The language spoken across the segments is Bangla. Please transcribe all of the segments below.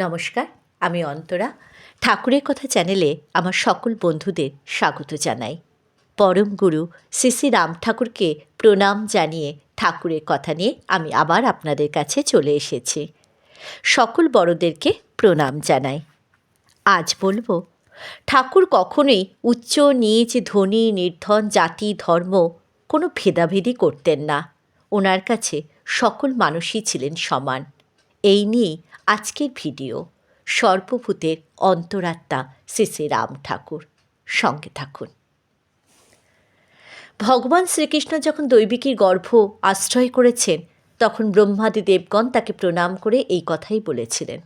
নমস্কার, আমি অন্তরা। ঠাকুরের কথা চ্যানেলে আমার সকল বন্ধুদের স্বাগত জানাই। পরম গুরু শ্রী শ্রী রাম ঠাকুরকে প্রণাম জানিয়ে ঠাকুরের কথা নিয়ে আমি আবার আপনাদের কাছে চলে এসেছি। সকল বড়দেরকে প্রণাম জানাই। আজ বলবো, ঠাকুর কখনোই উচ্চ নীচ, ধনী নির্ধন, জাতি ধর্ম কোনো ভেদাভেদি করতেন না। ওনার কাছে সকল মানুষই ছিলেন সমান। এই নিয়েই আজকের ভিডিও। সর্বভূতের অন্তরাত্মা শ্রী শ্রী রাম ঠাকুর। সঙ্গে থাকুন। ভগবান শ্রীকৃষ্ণ যখন দৈবিকীর গর্ভ আশ্রয় করেছেন, তখন ব্রহ্মাদি দেবগণ তাকে প্রণাম করে এই কথাই বলেছিলেন,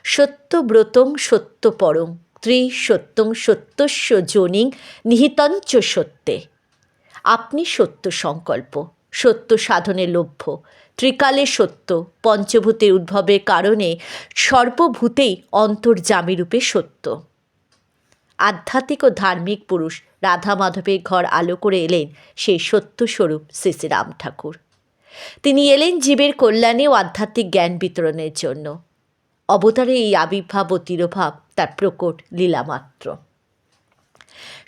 সত্যব্রতং সত্যপরং ত্রিসত্যং সত্যস্য যোনিং নিহিতঞ্চ সত্যে। আপনি সত্য সংকল্প, সত্য সাধনে লভ্য, ত্রিকালে সত্য, পঞ্চভূতের উদ্ভবের কারণে সর্বভূতেই অন্তর্যামীরূপে সত্য। আধ্যাত্মিক ও ধার্মিক পুরুষ রাধা মাধবের ঘর আলো করে এলেন সেই সত্যস্বরূপ শ্রী শ্রী রাম ঠাকুর। তিনি এলেন জীবের কল্যাণে ও আধ্যাত্মিক জ্ঞান বিতরণের জন্য। অবতারে এই আবির্ভাব ও তিরোভাব তার প্রকট লীলামাত্র।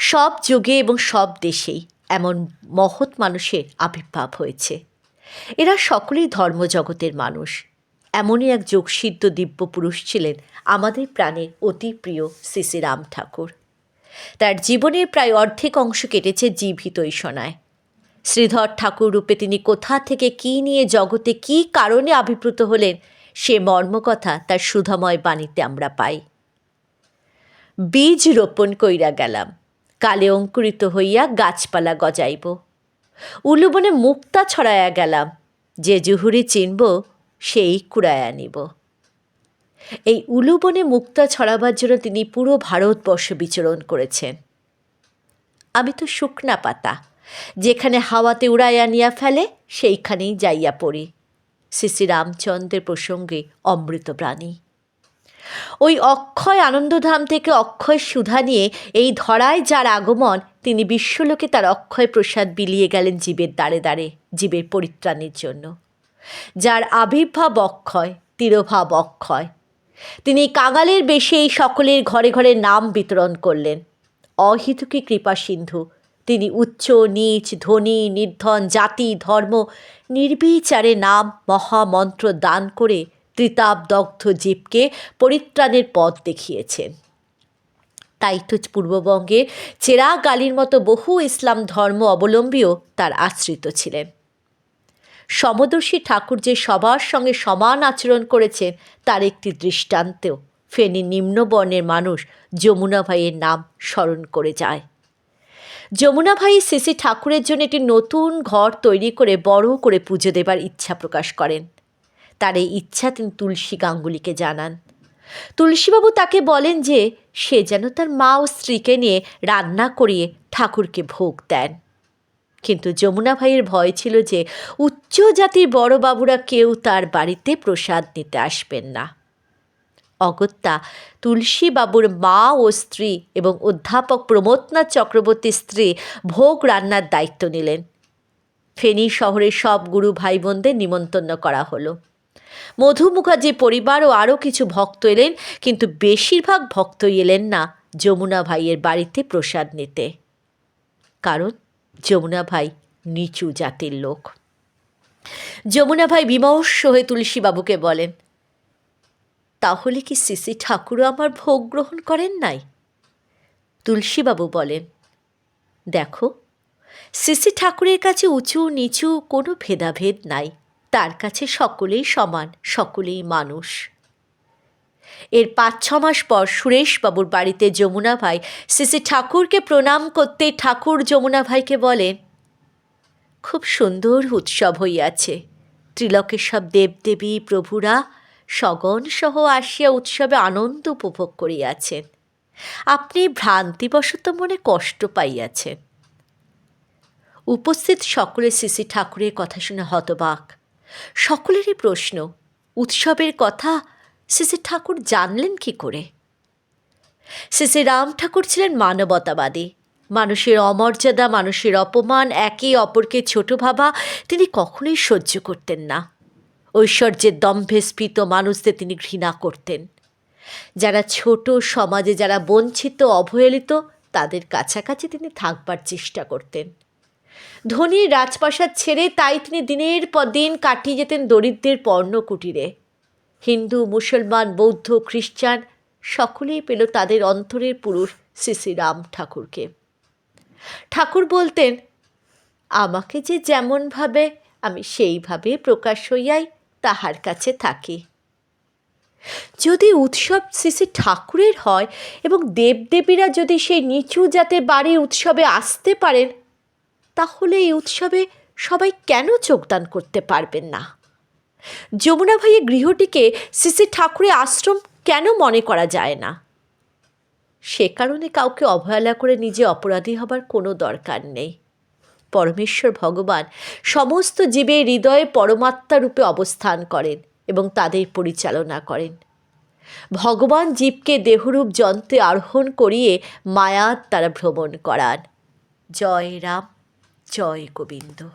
সব যুগে এবং সব দেশেই এমন মহৎ মানুষের আবির্ভাব হয়েছে। এরা সকলেই ধর্মজগতের মানুষ। এমনই এক যোগসিদ্ধ দিব্য পুরুষ ছিলেন আমাদের প্রাণের অতি প্রিয় শ্রী শ্রী রাম ঠাকুর। তার জীবনের প্রায় অর্ধেক অংশ কেটেছে জীবহিতৈষণায়। শ্রীধর ঠাকুর রূপে তিনি কোথা থেকে কী নিয়ে জগতে কী কারণে আবির্ভূত হলেন, সে মর্মকথা তার সুধাময় বাণীতে আমরা পাই। বীজ রোপণ কইরা গেলাম, কালে অঙ্কুরিত হইয়া গাছপালা গজাইব। উলুবনে মুক্তা ছড়াইয়া গেলাম, যে জুহুরি চিনব সেই কুড়াইয়া নিব। এই উলুবনে মুক্তা ছড়াবার জন্য তিনি পুরো ভারতবর্ষ বিচরণ করেছেন। আমি তো শুকনা পাতা, যেখানে হাওয়াতে উড়াইয়া নিয়া ফেলে সেইখানেই যাইয়া পড়ি। শ্রী শ্রী রামচন্দ্রের প্রসঙ্গে অমৃতবাণী। ওই অক্ষয় আনন্দধাম থেকে অক্ষয় সুধা নিয়ে এই ধরায় যার আগমন, তিনি বিশ্বলোকে তার অক্ষয় প্রসাদ বিলিয়ে গেলেন জীবের দ্বারে দ্বারে, জীবের পরিত্রাণের জন্য। যার আবির্ভাব অক্ষয়, তিরোভাব অক্ষয়, তিনি কাঙালের বেশে এই সকলের ঘরে ঘরে নাম বিতরণ করলেন। অহেতুকী কৃপা সিন্ধু তিনি উচ্চ নীচ, ধনী নির্ধন, জাতি ধর্ম নির্বিচারে নাম মহামন্ত্র দান করে ত্রিতাপদগ্ধ জীবকে পরিত্রাণের পথ দেখিয়েছেন। তাই তো পূর্ববঙ্গে চেরাগ আলীর মতো বহু ইসলাম ধর্ম অবলম্বীও তার আশ্রিত ছিলেন। সমদর্শী ঠাকুর যে সবার সঙ্গে সমান আচরণ করেছেন, তার একটি দৃষ্টান্তেও ফেনীর নিম্নবর্ণের মানুষ যমুনা ভাইয়ের নাম স্মরণ করে যায়। যমুনা ভাই শ্রী শ্রী ঠাকুরের জন্য একটি নতুন ঘর তৈরি করে বড় করে পুজো দেবার ইচ্ছা প্রকাশ করেন। তার এই ইচ্ছা তিনি তুলসী গাঙ্গুলিকে জানান। তুলসীবাবু তাকে বলেন যে সে যেন তার মা ও স্ত্রীকে নিয়ে রান্না করিয়ে ঠাকুরকে ভোগ দেন। কিন্তু যমুনা ভাইয়ের ভয় ছিল যে উচ্চ জাতির বড় বাবুরা কেউ তার বাড়িতে প্রসাদ নিতে আসবেন না। অগত্যা তুলসীবাবুর মা ও স্ত্রী এবং অধ্যাপক প্রমোদনাথ চক্রবর্তীর স্ত্রী ভোগ রান্নার দায়িত্ব নিলেন। ফেনী শহরের সব গুরু ভাই বোনদের নিমন্ত্রণ করা হলো। মধু মুখার্জি পরিবার ও আরও কিছু ভক্ত এলেন, কিন্তু বেশিরভাগ ভক্তই এলেন না যমুনা ভাইয়ের বাড়িতে প্রসাদ নিতে। কারণ যমুনা ভাই নিচু জাতির লোক। যমুনা ভাই বিমর্ষ হয়ে তুলসীবাবুকে বলেন, তাহলে কি শ্রী শ্রী ঠাকুরও আমার ভোগ গ্রহণ করেন নাই? তুলসীবাবু বলেন, দেখো, শ্রী শ্রী ঠাকুরের কাছে উঁচু নিচু কোনো ভেদাভেদ নাই। তার কাছে সকলেই সমান, সকলেই মানুষ। এর 5-6 মাস পর সুরেশবাবুর বাড়িতে যমুনা ভাই শ্রী শ্রী ঠাকুরকে প্রণাম করতে ঠাকুর যমুনা ভাইকে বলেন, খুব সুন্দর উৎসব হইয়াছে। ত্রিলোকের সব দেবদেবী প্রভুরা সগণ সহ আসিয়া উৎসবে আনন্দ উপভোগ করিয়াছেন। আপনি ভ্রান্তিবশত মনে কষ্ট পাইয়াছেন। উপস্থিত সকলে শ্রী শ্রী ঠাকুরের কথা শুনে হতবাক। সকলেরই প্রশ্ন, উৎসবের কথা শ্রী শ্রী ঠাকুর জানলেন কি করে? শ্রী শ্রী রাম ঠাকুর ছিলেন মানবতাবাদী। মানুষের অমর্যাদা, মানুষের অপমান, একে অপরকে ছোট ভাবা তিনি কখনোই সহ্য করতেন না। ঐশ্বর্যের দম্ভে স্ফীত মানুষদের তিনি ঘৃণা করতেন। যারা ছোট, সমাজে যারা বঞ্চিত, অবহেলিত, তাদের কাছাকাছি তিনি থাকবার চেষ্টা করতেন। ধনীর রাজপ্রাসাদ ছেড়ে তাই তিনি দিনের পর দিন কাটিয়ে যেতেন দরিদ্রের পর্ণকুটিরে। হিন্দু, মুসলমান, বৌদ্ধ, খ্রিস্টান সকলেই পেল তাদের অন্তরের পুরুষ শ্রী শ্রী রাম ঠাকুরকে। ঠাকুর বলতেন, আমাকে যে যেমন ভাবে আমি সেইভাবে প্রকাশ হইয়াই তাহার কাছে থাকি। যদি উৎসব শ্রী শ্রী ঠাকুরের হয় এবং দেবদেবীরা যদি সেই নিচু জাতের বাড়ির উৎসবে আসতে পারেন, তাহলে এই উৎসবে সবাই কেন যোগদান করতে পারবেন না? যমুনা ভাইয়ের গৃহটিকে শ্রী শ্রী ঠাকুরের আশ্রম কেন মনে করা যায় না? সে কারণে কাউকে অবহেলা করে নিজে অপরাধী হবার কোনো দরকার নেই। পরমেশ্বর ভগবান সমস্ত জীবের হৃদয়ে পরমাত্মা রূপে অবস্থান করেন এবং তাদের পরিচালনা করেন। ভগবান জীবকে দেহরূপ যন্ত্রে আরোহণ করিয়ে মায়ার দ্বারা ভ্রমণ করান। জয় রাম, জয় গোবিন্দ।